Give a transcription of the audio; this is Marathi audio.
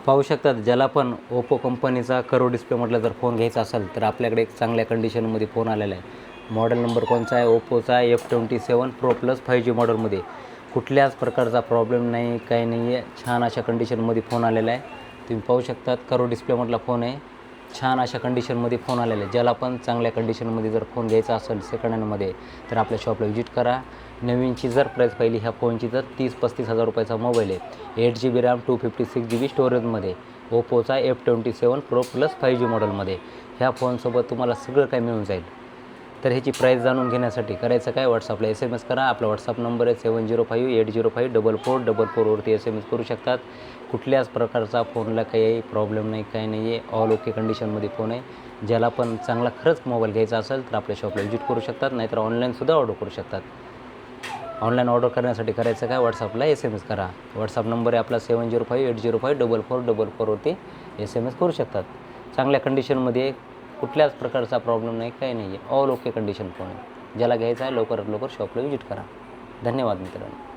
पाहू शकतात, ज्याला पण ओप्पो कंपनीचा कर्व डिस्प्लेमधला जर फोन घ्यायचा असेल तर आपल्याकडे एक चांगल्या कंडिशनमध्ये फोन आलेला आहे। मॉडेल नंबर कोणचा आहे? ओप्पोचा F27 Pro Plus 5G मॉडेलमध्ये कुठल्याच प्रकारचा प्रॉब्लेम नाही, काही नाही आहे। छान अशा कंडिशनमध्ये फोन आलेला आहे। तुम्ही पाहू शकतात, कर्व डिस्प्लेमधला फोन आहे। छान अशा कंडिशनमध्ये फोन आलेला आहे। ज्याला पण चांगल्या कंडिशनमध्ये जर फोन घ्यायचा असेल सेकंड हँडमध्ये तर आपल्या शॉपला व्हिजिट करा। नवीनची जर प्राईस पाहिली ह्या फोनची तर 30-35 हजार रुपयाचा मोबाईल आहे। 8GB RAM 256GB स्टोरेजमध्ये ओप्पोचा F27 Pro Plus 5G मॉडेलमध्ये ह्या फोनसोबत तुम्हाला सगळं काही मिळून जाईल। तर ह्याची प्राईस जाणून घेण्यासाठी करायचं काय, व्हॉट्सअपला SMS करा। आपला व्हॉट्सअप नंबर आहे 7058054444 वरती SMS करू शकतात। कुठल्याच प्रकारचा फोनला काही प्रॉब्लेम नाही, काही नाही आहे। ऑल ओके कंडिशनमध्ये फोन आहे। ज्याला पण चांगला खरंच मोबाईल घ्यायचा असेल तर आपल्या शॉपला व्हिजिट करू शकतात, नाहीतर ऑनलाईनसुद्धा ऑर्डर करू शकतात। ऑनलाईन ऑर्डर करण्यासाठी करायचं काय, व्हॉट्सअपला SMS करा। व्हॉट्सअप नंबर आहे आपला 7058054444 वरती SMS करू शकतात। चांगल्या कंडिशनमध्ये कुठल्याच प्रकारचा प्रॉब्लेम नाही, काही नाही आहे। ऑल ओके कंडिशन फोन आहे। ज्याला घ्यायचा आहे लवकरात लवकर शॉपला व्हिजिट करा। धन्यवाद मित्रांनो।